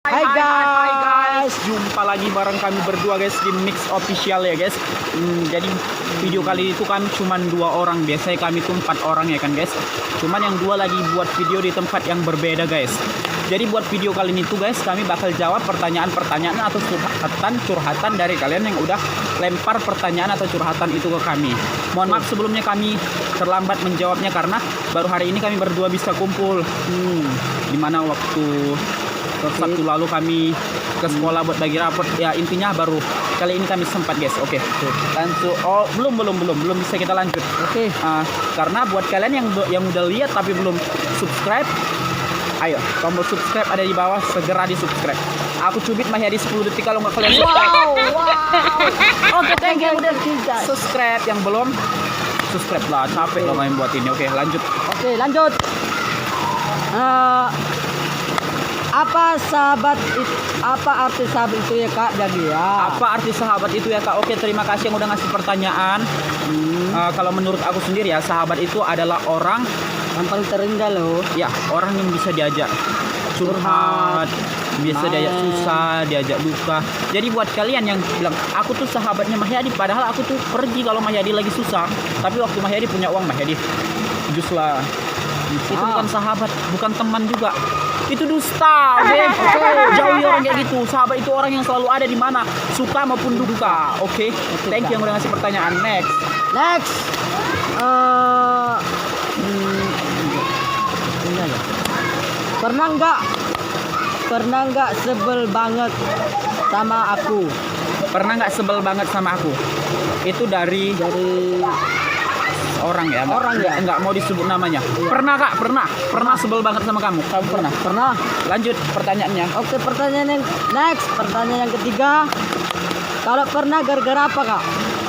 Hai guys, Jumpa lagi bareng kami berdua guys di Mix Official ya guys. Jadi video kali itu kan cuman 2 orang. Biasanya kami tuh 4 orang ya kan guys. Cuman yang 2 lagi buat video di tempat yang berbeda guys. Jadi buat video kali ini tuh guys, kami bakal jawab pertanyaan-pertanyaan atau curhatan dari kalian yang udah lempar pertanyaan atau curhatan itu ke kami. Mohon maaf sebelumnya kami terlambat menjawabnya karena baru hari ini kami berdua bisa kumpul. Dimana waktu Sabtu lalu kami ke sekolah buat bagi rapot. Ya intinya baru kali ini kami sempat guys. Oke. Langsung. Oh belum bisa kita lanjut. Oke. Karena buat kalian yang udah lihat tapi belum subscribe, ayo tombol subscribe ada di bawah, segera di subscribe. Aku cubit Mahyadi 10 detik kalau nggak kalian subscribe. Wow. Oke, thank you udah Subscribe yang belum subscribe lah, capek loh main buat ini. Oke lanjut. Oke, lanjut. Apa arti sahabat itu ya Kak Jagia? Apa arti sahabat itu ya Kak? Oke, terima kasih yang udah ngasih pertanyaan. Kalau menurut aku sendiri ya, sahabat itu adalah orang Yang paling terindah loh. ya, orang yang bisa diajak curhat, bisa diajak susah, diajak duka. Jadi buat kalian yang bilang aku tuh sahabatnya Mahyadi, padahal aku tuh pergi kalau Mahyadi lagi susah. Tapi waktu Mahyadi punya uang, Mahyadi jus lah. Itu bukan sahabat, bukan teman juga. Itu dusta, oke? Jauhi orang kayak gitu. Sahabat itu orang yang selalu ada di mana, suka maupun duka, oke? Thank you yang udah ngasih pertanyaan. Next. Pernah nggak sebel banget sama aku? Pernah nggak sebel banget sama aku? Itu dari orang ya, nggak mau disebut namanya. Pernah Kak, pernah sebel banget sama kamu pernah. Lanjut pertanyaannya. Oke, pertanyaan yang next, pertanyaan yang ketiga. Kalau pernah gara-gara apa Kak?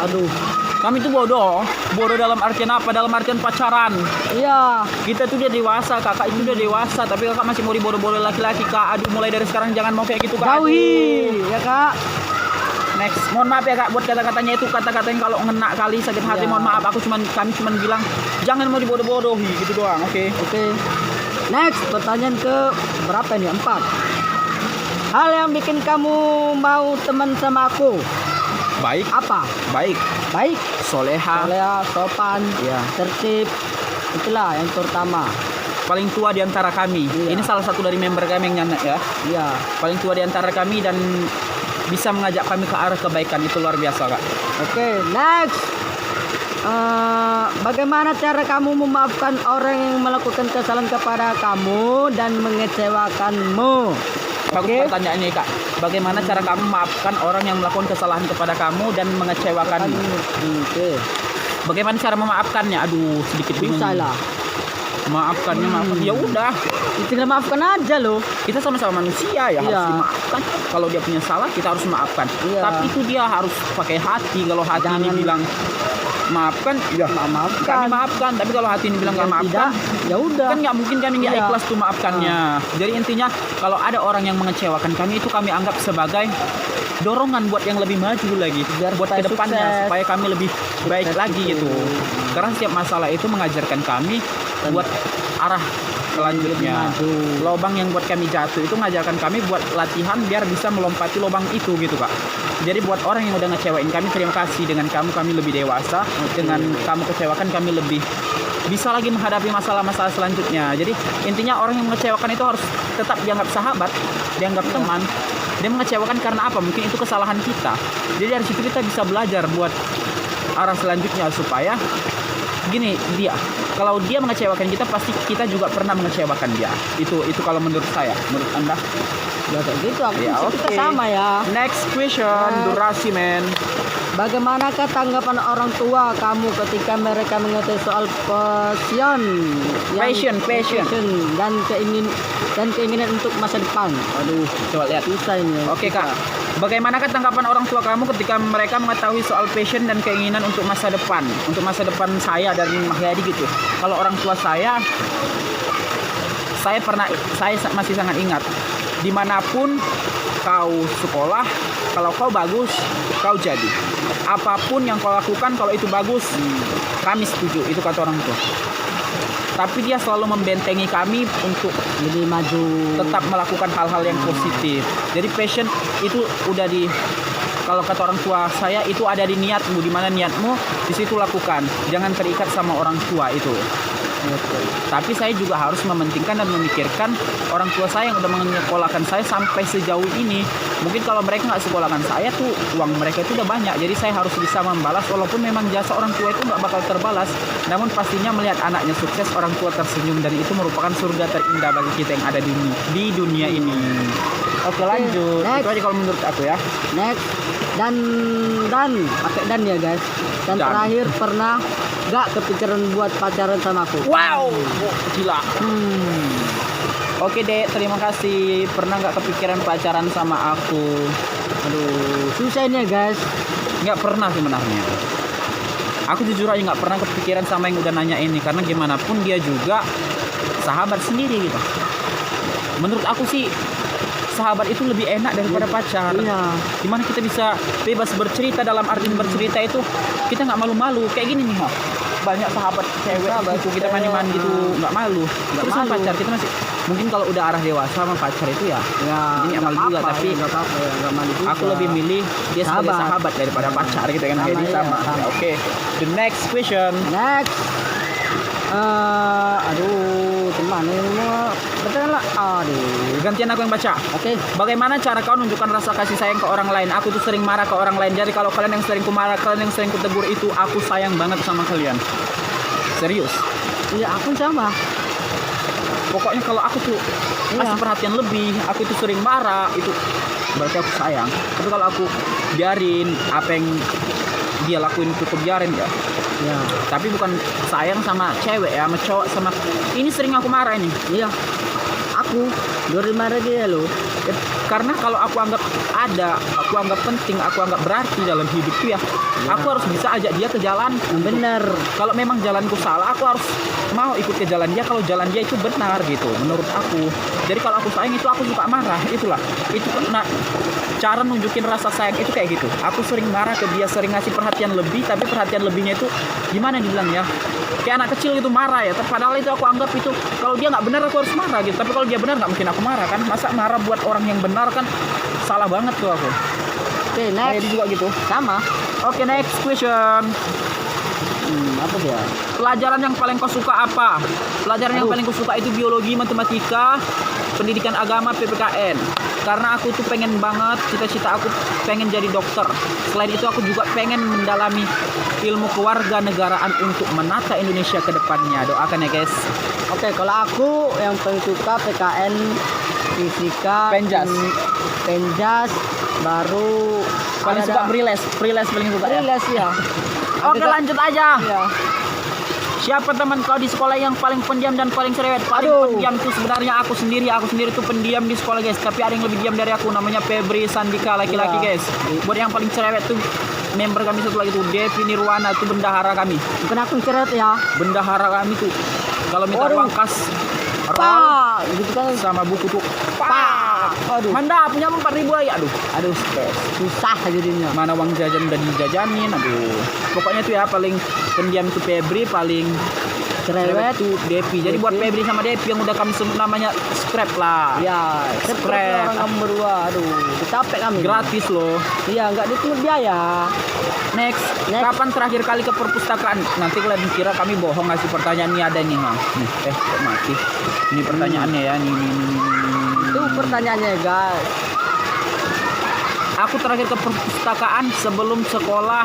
Aduh, Kami tuh bodoh dalam artian apa? Dalam artian pacaran. iya. Kita tuh udah dewasa, kakak itu udah dewasa, tapi kakak masih mau dibodoh-bodoh laki-laki Kak. Aduh, mulai dari sekarang jangan mau kayak gitu Kak. Jauhi, ya Kak. Next, mohon maaf ya Kak buat kata-katanya itu, kata-katanya kalau ngena kali sakit hati, Ya. mohon maaf. Kami cuman bilang jangan mau dibodoh-bodohi gitu doang, oke? Oke. Next, pertanyaan ke berapa ini? 4. Hal yang bikin kamu mau teman sama aku Baik, apa? baik, Baik, soleha, soleha, sopan, ya. tertib. Itulah yang terutama. Paling tua di antara kami. Iya. Ini salah satu dari member kami yang nyanyi ya. Iya. Paling tua di antara kami dan bisa mengajak kami ke arah kebaikan, itu luar biasa Kak. Oke, next. Bagaimana cara kamu memaafkan orang yang melakukan kesalahan kepada kamu dan mengecewakanmu? Bagus Oke. pertanyaannya Kak. Bagaimana cara kamu memaafkan orang yang melakukan kesalahan kepada kamu dan mengecewakanmu? Oke. Bagaimana cara memaafkannya? Aduh, sedikit bingung. Bisa lah. Maafkan. Ya udah, Tinggal maafkan aja loh. kita sama-sama manusia ya, Iya. harus dimaafkan. Kalau dia punya salah, kita harus maafkan. Iya. Tapi itu dia harus pakai hati. Kalau hati ini Jangan- bilang maafkan, ya Maafkan. kami maafkan. Tapi kalau hati ini bilang nggak maafkan, ya udah. kan nggak mungkin kami nggak Iya. ikhlas tuh maafkannya. Jadi intinya kalau ada orang yang mengecewakan kami, itu kami anggap sebagai dorongan buat yang lebih maju lagi, Biar buat supaya kedepannya sukses. supaya kami lebih baik lagi gitu. Karena setiap masalah itu mengajarkan kami buat arah selanjutnya. Maju. Lobang yang buat kami jatuh itu mengajarkan kami buat latihan biar bisa melompati lobang itu gitu Kak. Jadi buat orang yang udah ngecewain kami, terima kasih. Dengan kamu kami lebih dewasa. Dengan kamu kecewakan kami lebih bisa lagi menghadapi masalah-masalah selanjutnya. Jadi intinya orang yang mengecewakan itu harus tetap dianggap sahabat, dianggap teman. Dia mengecewakan karena apa? Mungkin itu kesalahan kita. Jadi dari situ kita bisa belajar buat arah selanjutnya supaya gini, kalau dia mengecewakan kita, pasti kita juga pernah mengecewakan dia. Itu kalau menurut saya. Menurut Anda? Ya kayak gitu. Ya, Kita oke. sama ya. Next question, Next. durasi men. Bagaimanakah tanggapan orang tua kamu ketika mereka mengetahui soal passion dan keinginan untuk masa depan? Aduh, coba lihat. Susah ini. Oke Kak, bagaimanakah tanggapan orang tua kamu ketika mereka mengetahui soal passion dan keinginan untuk masa depan? Untuk masa depan saya dan Mahyadi gitu. Kalau orang tua saya masih sangat ingat. Dimanapun kau sekolah, kalau kau bagus, kau jadi. Apapun yang kau lakukan, kalau itu bagus, kami setuju. Itu kata orang tua. tapi dia selalu membentengi kami untuk Lebih maju. tetap melakukan hal-hal yang positif. Jadi passion itu udah kalau kata orang tua saya itu ada di niatmu, di mana niatmu di situ lakukan. Jangan terikat sama orang tua itu. Betul. Tapi saya juga harus mementingkan dan memikirkan orang tua saya yang udah menyekolahkan saya sampai sejauh ini. Mungkin kalau mereka nggak sekolahkan saya tuh uang mereka itu udah banyak. Jadi saya harus bisa membalas walaupun memang jasa orang tua itu nggak bakal terbalas. Namun pastinya melihat anaknya sukses, orang tua tersenyum dan itu merupakan surga terindah bagi kita yang ada di dunia ini. Oke lanjut. Next. Itu aja kalau menurut aku ya. Next. Dan pakai dan ya guys. Dan Dan. terakhir pernah gak kepikiran buat pacaran sama aku? Wow, gila. Hmm. Oke dek, terima kasih. Pernah nggak kepikiran pacaran sama aku? Aduh, susah ini ya guys. Nggak pernah sebenarnya. Aku jujur aja nggak pernah kepikiran sama yang udah nanya ini karena gimana pun dia juga sahabat sendiri gitu. Menurut aku sih sahabat itu lebih enak daripada pacar. Iya. Gimana kita bisa bebas bercerita, dalam arti bercerita itu kita nggak malu-malu kayak gini nih, banyak sahabat cewek gitu kita mandi-mandi gitu nggak malu. Terus sama malu. pacar kita masih mungkin kalau udah arah dewasa sama pacar itu ya ini nggak amal juga, apa-apa, tapi nggak apa-apa ya, nggak malu juga. aku lebih milih dia sebagai Sahabat. sahabat daripada pacar gitu kan. Jadi Sama, sama. iya, sama. Oke, the next question. Next. Aduh, gimana ini? Betul lah. Aduh. Gantian aku yang baca. Oke. Bagaimana cara kau menunjukkan rasa kasih sayang ke orang lain? Aku tuh sering marah ke orang lain. Jadi kalau kalian yang sering kumarah, kalian yang sering kutegur itu, aku sayang banget sama kalian. Serius. Iya, aku sama. Pokoknya kalau aku tuh Iya. kasih perhatian lebih, aku itu sering marah, itu berarti aku sayang. Tapi kalau aku biarin apa yang dia lakuin cukup biarin ya. Ya. Tapi bukan sayang sama cewek ya, sama cowok sama. Ini sering aku marah ini. Iya. Aku dari marah dia loh. Karena kalau aku anggap ada, aku anggap penting, aku anggap berarti dalam hidupku ya, aku harus bisa ajak dia ke jalan. Bener. Kalau memang jalanku salah, aku harus mau ikut ke jalan dia kalau jalan dia itu benar gitu, menurut aku. Jadi kalau aku sayang itu aku suka marah, itulah. Itu nah, cara nunjukin rasa sayang itu kayak gitu. Aku sering marah ke dia, sering ngasih perhatian lebih, tapi perhatian lebihnya itu gimana dibilang ya? Kayak anak kecil gitu marah ya. Padahal itu aku anggap itu kalau dia nggak benar aku harus marah gitu. Tapi kalau dia benar nggak mungkin aku marah kan? Masa marah buat orang yang benar kan salah banget tuh aku. Oke, Nah, next. ini juga gitu. Sama. Oke, next question. Apa dia? Pelajaran yang paling kau suka apa? Pelajaran yang Aduh. paling kau suka itu biologi, matematika, pendidikan agama, PPKN. Karena aku tuh pengen banget, cita-cita aku pengen jadi dokter. Selain itu aku juga pengen mendalami ilmu kewarganegaraan untuk menata Indonesia ke depannya. Doakan ya guys. Oke, kalau aku yang paling suka PKN, fisika, Penjas. Penjas, baru Paling suka Priles paling suka ya. Riles ya. Oke, lanjut aja. Ya. Siapa teman kau di sekolah yang paling pendiam dan paling cerewet? Paling Aduh. pendiam tuh sebenarnya aku sendiri. Aku sendiri tuh pendiam di sekolah guys. Tapi ada yang lebih diam dari aku. Namanya Febri Sandika, laki-laki Iya. guys. Buat yang paling cerewet tuh member kami satu lagi tuh Devi Nirwana, tuh bendahara kami. Bukan aku yang cerewet ya. Bendahara kami tuh kalau minta Waduh. uang kas ral Pak, gitu kan. sama buku tuh Pak. Aduh. Manda punya 4.000 aja. Aduh Susah jadinya. mana uang jajan udah dijajanin. Pokoknya tuh ya paling pendiam tuh Febri, paling Cerewet. tuh Devi. Jadi buat Devi. Febri sama Devi yang udah kami sebut namanya scrap lah. Ya, Scrap. seperti orang kamu berdua. Aduh, capek kami. Gratis loh. Iya, nggak dipungut biaya. Next. Next. Kapan terakhir kali ke perpustakaan? Nanti kalian kira kami bohong ngasih pertanyaan ini ada nih, ha. Nih, kok mati. Ini pertanyaannya ya, nih. Itu pertanyaannya, guys. Aku terakhir ke perpustakaan sebelum sekolah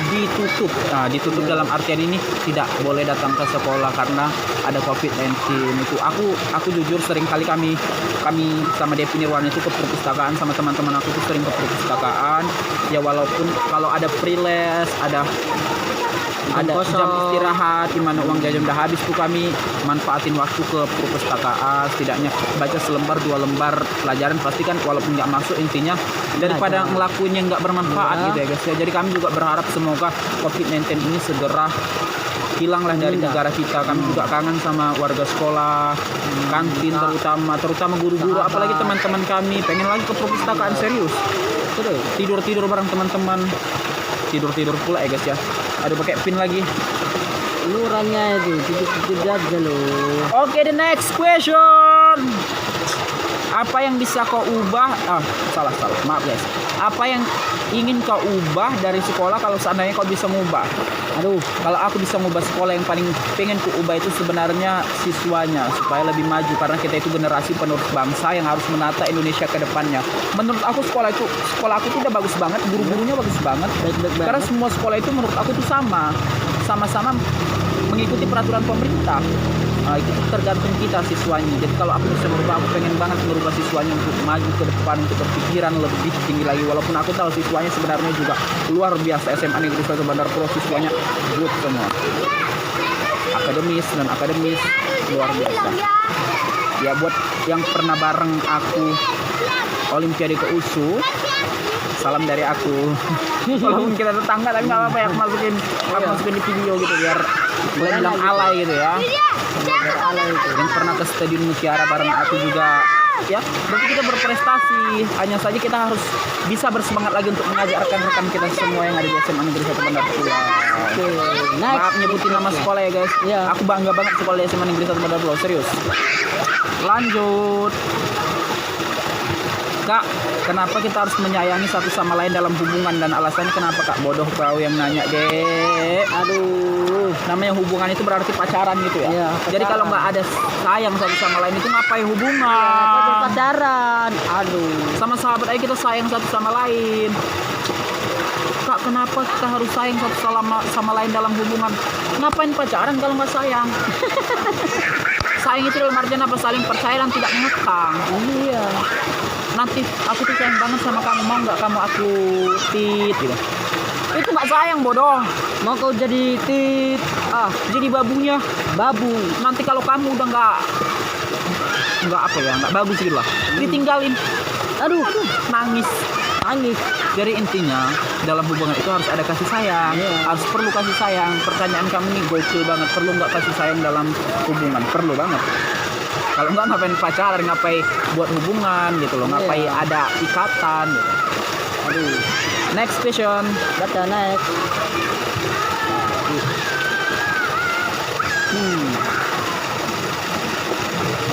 ditutup. Nah, ditutup dalam artian ini tidak boleh datang ke sekolah karena ada COVID-19 itu. Aku jujur sering kali kami sama Devi Nirwana itu ke perpustakaan sama teman-teman aku tuh sering ke perpustakaan. Ya walaupun kalau ada freelance, ada kosong. jam istirahat di mana uang jajan udah habis tuh kami manfaatin waktu ke perpustakaan, setidaknya baca selembar 2 lembar pelajaran pasti kan walaupun nggak masuk intinya daripada Belajar. ngelakuin yang nggak bermanfaat Ya. gitu ya guys ya. Jadi kami juga berharap semoga COVID-19 ini segera hilanglah dari Tidak. negara kita. Kami juga kangen sama warga sekolah, kantin terutama guru-guru, Sahabat. apalagi teman-teman kami pengen lagi ke perpustakaan serius. Terus. Tidur bareng teman-teman. Tidur pula ya guys ya. Aduh pakai pin lagi. Lurahnya itu titik-titik aja loh. Oke, the next question. Apa yang bisa kau ubah? Salah. Maaf guys. Apa yang ingin kau ubah dari sekolah kalau seandainya kau bisa mengubah? Aduh, Kalau aku bisa mengubah sekolah, yang paling pengen ku ubah itu sebenarnya siswanya supaya lebih maju, karena kita itu generasi penerus bangsa yang harus menata Indonesia ke depannya. Menurut aku sekolah aku tuh udah bagus banget, guru-gurunya bagus banget. baik-baik Karena banget. semua sekolah itu menurut aku tuh sama-sama mengikuti peraturan pemerintah. Itu tergantung kita siswanya. Jadi kalau aku bisa merubah, aku pengen banget merubah siswanya untuk maju ke depan, untuk berpikiran lebih tinggi lagi. Walaupun aku tahu siswanya sebenarnya juga luar biasa. SMA Negeri 1 Bandar Pro siswanya good semua. Akademis luar biasa. Ya buat yang pernah bareng aku Olimpiade ke USU, salam dari aku. Walaupun kita tetangga tapi nggak apa-apa ya, aku masukin di video gitu biar bilang alay gitu ya. Alay itu. Yang pernah ke Stadion Mutiara bareng aku juga ya, berarti kita berprestasi. Hanya saja kita harus bisa bersemangat lagi untuk mengajak rekan-rekan kita semua yang ada di SMA Negeri 1 Bandar Pulau. Oke, next. Maaf nyebutin nama sekolah ya guys. Iya. Aku bangga banget sekolah di SMA Negeri 1 Bandar Pulau, serius. Lanjut. Kak, kenapa kita harus menyayangi satu sama lain dalam hubungan, dan alasannya kenapa Kak? Bodoh kau yang nanya, Dek. Aduh, Namanya hubungan itu berarti pacaran gitu ya. Iya, Jadi pacaran. kalau nggak ada sayang satu sama lain itu ngapain apa hubungan? pacaran? Aduh, Sama sahabat aja kita sayang satu sama lain. Kak, kenapa kita harus sayang satu sama lain dalam hubungan? Ngapain pacaran kalau nggak sayang? Sayang itu dalam artian apa? Saling percaya dan tidak mengekang. iya. Nanti aku tuh sayang banget sama kamu, mau nggak kamu aku tit gitu. Itu nggak sayang, bodoh. Mau kau jadi Jadi babunya. babu? Nanti kalau kamu udah nggak apa ya, nggak bagus gitu lah, ditinggalin, Aduh, nangis. nangis. Jadi intinya dalam hubungan itu harus ada kasih sayang, Iya. harus perlu kasih sayang. Pertanyaan kamu nih gokil banget, perlu nggak kasih sayang dalam hubungan? Perlu banget. Kalau nggak, ngapain pacaran, ngapain buat hubungan gitu loh, ngapain Iya. ada ikatan gitu. Aduh, Next question. baca next.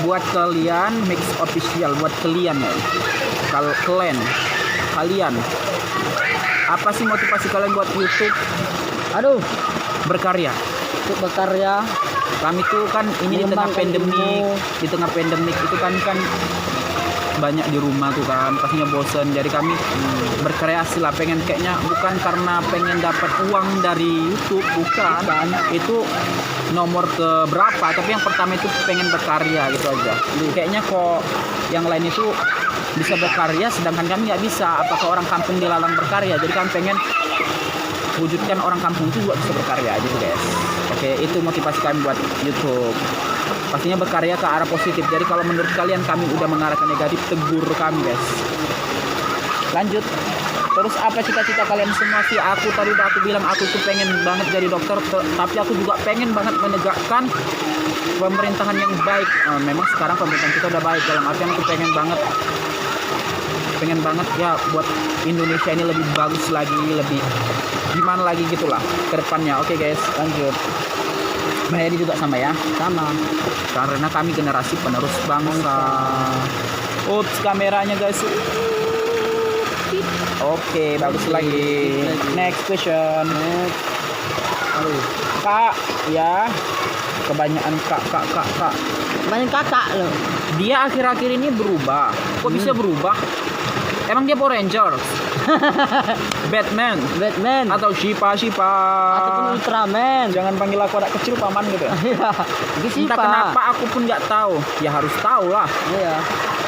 Buat kalian mix official, buat kalian ya, kalau kalian apa sih motivasi kalian buat YouTube Aduh, berkarya? untuk berkarya. Kami tuh kan ini di tengah Mengembangkan pandemik, ilmu. di tengah pandemik itu kan banyak di rumah tuh kan, pastinya bosen. Jadi kami berkreasi lah, pengen kayaknya bukan karena pengen dapat uang dari YouTube, bukan. Itu nomor ke berapa, tapi yang pertama itu pengen berkarya gitu aja. Kayaknya kok yang lain itu bisa berkarya sedangkan kami nggak bisa. Apakah orang kampung dilarang berkarya? Jadi kami pengen wujudkan orang kampung itu juga bisa berkarya gitu guys. Oke, itu motivasi kami buat YouTube. Pastinya berkarya ke arah positif. Jadi kalau menurut kalian kami udah mengarah ke negatif, tegur kami guys. Lanjut. Terus apa cita-cita kalian semua sih? Aku tadi udah aku bilang aku tuh pengen banget jadi dokter, tapi aku juga pengen banget menegakkan pemerintahan yang baik. Memang sekarang pemerintahan kita udah baik, dalam artian aku pengen banget ya buat Indonesia ini lebih bagus lagi, lebih gimana lagi gitulah ke depannya. Oke guys, lanjut. Ini juga sama ya, Sama. karena kami generasi penerus bangsa. Ups, kameranya guys. Oke, bagus lagi. Next question. Next. Aduh, Kak, ya. Kebanyakan kak. banyak kakak loh. Dia akhir-akhir ini berubah. Kok bisa berubah? Emang dia Power Rangers? Batman? Batman Atau Shipa? ataupun Ultraman. Jangan panggil aku anak kecil, paman gitu. Iya. Itu Entah kenapa aku pun nggak tahu. Ya harus tahu lah. Iya.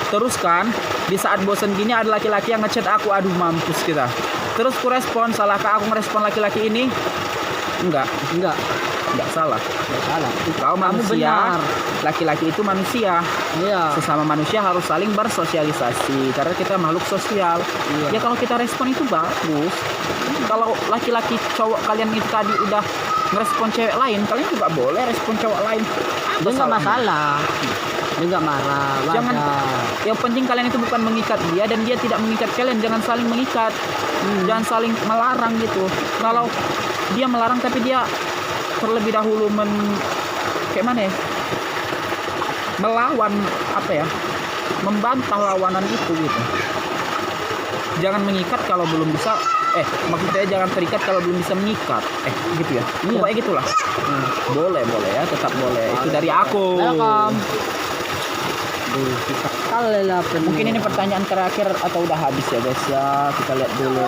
Terus kan, di saat bosan gini ada laki-laki yang ngechat aku, aduh mampus kita. Terus ku respon, salahkah aku ngerespon laki-laki ini? Enggak salah. Nggak salah. Kau Kamu manusia, benar. laki-laki itu manusia. Iya. Sesama manusia harus saling bersosialisasi karena kita makhluk sosial. Iya. Ya kalau kita respon itu bagus. Kalau laki-laki cowok kalian itu tadi udah ngerespon cewek lain, kalian juga boleh respon cowok lain. Itu nggak masalah. Dia nggak marah. Jangan. wajar. Yang penting kalian itu bukan mengikat dia dan dia tidak mengikat kalian. Jangan saling mengikat. Jangan saling melarang gitu. Kalau dia melarang tapi dia terlebih dahulu kayak mana ya? Melawan apa ya? Membantah lawanan itu gitu. Jangan mengikat kalau belum bisa. Maksudnya jangan terikat kalau belum bisa mengikat. Gitu ya. Iya. Pokoknya gitulah. Boleh ya, tetap boleh. Itu dari aku. Welcome. Kita kali lah Mungkin ini pertanyaan terakhir atau udah habis ya guys ya. Kita lihat dulu.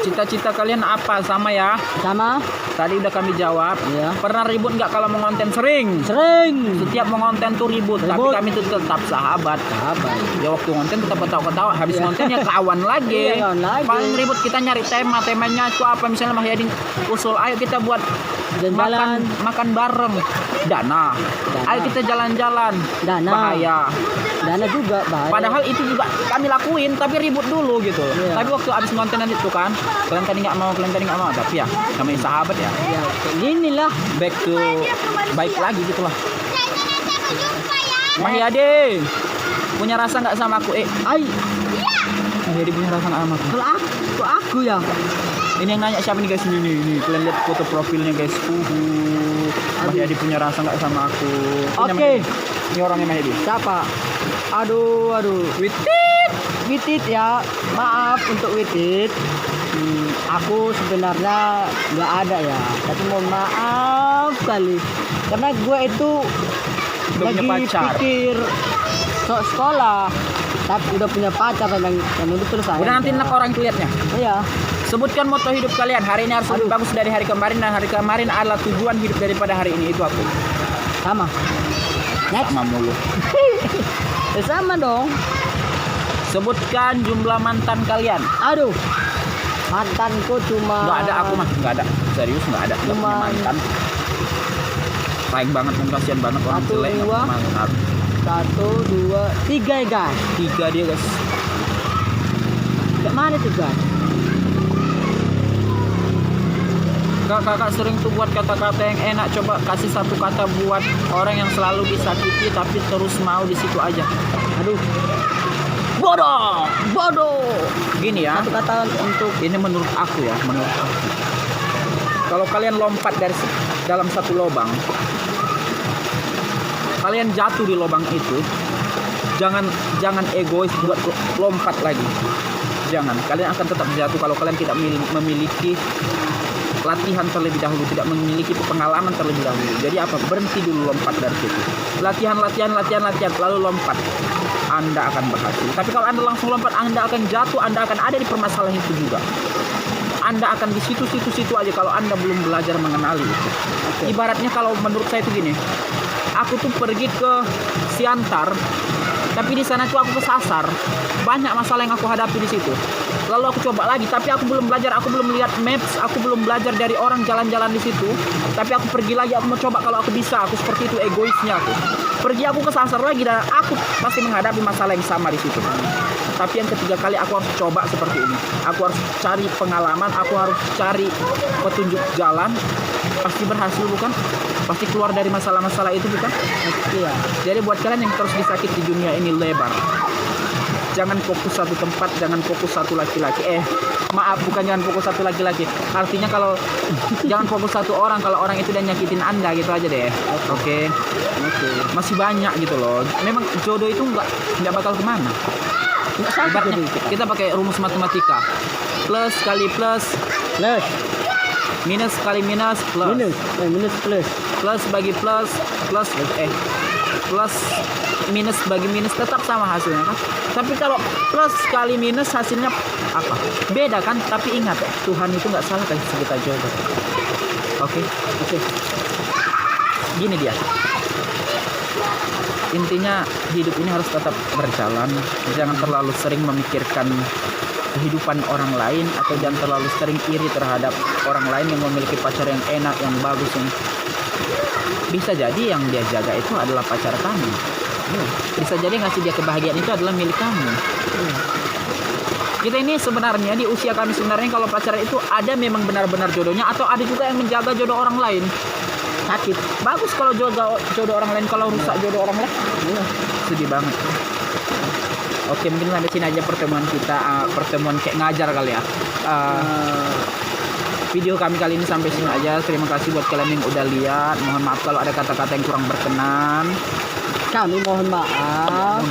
Cita-cita kalian apa? Sama ya? sama. Tadi udah kami jawab. Iya. Pernah ribut nggak kalau mau konten? Sering. Setiap mau konten tuh ribut. Tapi kami tuh tetap sahabat. Ya waktu konten tetap ketawa-ketawa. Habis konten ya kawan lagi. Iya, kawan lagi. Paling ribut kita nyari temanya itu apa? Misalnya Mah Yadin usul, ayo kita buat Jalan-jalan. makan bareng. Dana. Ayo kita jalan-jalan. Dana. Bahaya. Dana juga bahaya. Padahal itu juga kami lakuin, tapi ribut dulu gitu. Iya. Tapi waktu abis kontenan itu kan, kalian tadi nggak mau. Tapi ya, namanya sahabat ya. ya kayak gini lah. Back to baik lagi gitu lah. Mahyadi punya rasa nggak sama aku? Mahyadi punya rasa nggak sama aku? Kalau aku ya. Ini yang nanya siapa nih guys? Ini kalian lihat foto profilnya guys. Mahyadi punya rasa nggak sama aku? Oke. Ini orangnya Mahyadi. Siapa? Aduh. Witit ya. Maaf untuk Witit. Aku sebenarnya nggak ada ya. Tapi mohon maaf kali. Karena gue itu Udah punya lagi pacar. pikir sekolah. Tapi udah punya pacar dan itu terus Udah nanti enak orang itu liatnya. Iya. Sebutkan moto hidup kalian. Hari ini harus lebih bagus dari hari kemarin, dan hari kemarin adalah tujuan hidup daripada hari ini. Itu aku. Sama. Next. Sama mulu. Sama dong. Sebutkan jumlah mantan kalian. Aduh. Mantanku cuma Nggak ada, aku mah nggak ada. Serius nggak ada. Nggak punya Cuman- mantan. Sayang banget, kasihan banget orang Satu, jelek nggak dua. punya mantan. 1, 2, 3 ya guys. 3 dia guys. Kayak mana tuh guys? Kakak sering tuh buat kata-kata yang enak. Coba kasih satu kata buat orang yang selalu disakiti tapi terus mau di situ aja. Aduh. Bodoh. Gini ya. Satu kata untuk Ini menurut aku ya, Kalau kalian lompat dari dalam satu lubang, kalian jatuh di lubang itu, jangan egois buat lompat lagi. Jangan, kalian akan tetap jatuh kalau kalian tidak memiliki latihan terlebih dahulu, tidak memiliki pengalaman terlebih dahulu. Jadi apa? Berhenti dulu lompat dari situ. Latihan, lalu lompat. Anda akan berhasil. Tapi kalau Anda langsung lompat, Anda akan jatuh, Anda akan ada di permasalahan itu juga. Anda akan di situ aja kalau Anda belum belajar mengenali itu. Ibaratnya kalau menurut saya itu gini. Aku tuh pergi ke Siantar, tapi di sana tuh aku kesasar. Banyak masalah yang aku hadapi di situ. Lalu aku coba lagi, tapi aku belum belajar, aku belum lihat maps, aku belum belajar dari orang jalan-jalan di situ. Tapi aku pergi lagi, aku mau coba kalau aku bisa. Aku seperti itu, egoisnya aku. Pergi aku kesasar lagi dan aku pasti menghadapi masalah yang sama di situ. Tapi yang ketiga kali aku harus coba seperti ini. Aku harus cari pengalaman, aku harus cari petunjuk jalan. Pasti berhasil bukan? Pasti keluar dari masalah-masalah itu bukan? iya. Jadi buat kalian yang terus disakit di dunia ini lebar. Jangan fokus satu tempat, jangan fokus satu laki-laki. Maaf, bukan jangan fokus satu laki-laki. Artinya kalau jangan fokus satu orang, kalau orang itu udah nyakitin Anda gitu aja deh. Oke. Masih banyak gitu loh. Memang jodoh itu nggak bakal kemana. Ibaratnya kita pakai rumus matematika. Plus kali plus, minus kali minus, plus. Minus plus. Plus bagi plus, plus minus bagi minus tetap sama hasilnya kan. Tapi kalau plus kali minus hasilnya apa? Beda kan? Tapi ingat, Tuhan itu nggak salah kasih kita jodoh. Oke. Gini dia. Intinya hidup ini harus tetap berjalan. Jangan terlalu sering memikirkan kehidupan orang lain, atau jangan terlalu sering iri terhadap orang lain yang memiliki pacar yang enak, yang bagus, yang bisa jadi yang dia jaga itu adalah pacar kamu. Bisa jadi ngasih dia kebahagiaan itu adalah milik kamu. Kita ini sebenarnya di usia kami sebenarnya kalau pacaran itu ada memang benar-benar jodohnya, atau ada juga yang menjaga jodoh orang lain. Sakit. Bagus kalau jodoh orang lain, kalau rusak jodoh orang lain. Sedih banget. Oke, mungkin sampai sini aja pertemuan kita, pertemuan kayak ngajar kali ya. video kami kali ini sampai sini aja. Terima kasih buat kalian yang udah lihat. Mohon maaf kalau ada kata-kata yang kurang berkenan. Kami mohon maaf.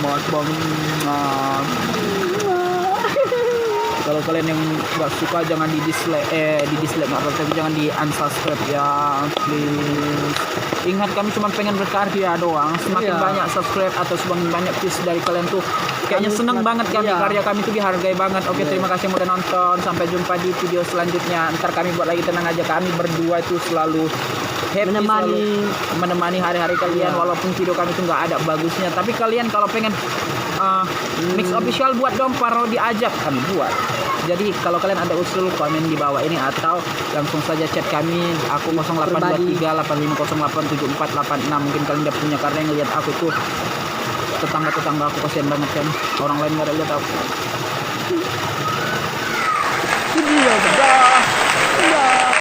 Kalau kalian yang nggak suka jangan di dislike nggak apa-apa, tapi jangan di unsubscribe ya, please. Ingat kami cuma pengen berkarya doang. Semakin Iya. banyak subscribe atau semakin banyak views dari kalian tuh kayaknya Kami seneng banget kami, iya. karya kami tuh dihargai banget. Oke, terima kasih yang udah nonton. Sampai jumpa di video selanjutnya. Ntar kami buat lagi, tenang aja, kami berdua itu selalu happy, Menemani. selalu menemani hari-hari kalian. Iya. Walaupun video kami tuh nggak ada bagusnya, tapi kalian kalau pengen Mix Official buat dong parodi ajab, kami buat. Jadi kalau kalian ada usul, komen di bawah ini atau langsung saja chat kami. Aku 082385087486. Mungkin kalian udah punya, karena yang lihat aku tuh tetangga aku, kasihan banget kan. Orang lain nggak ada lihat aku.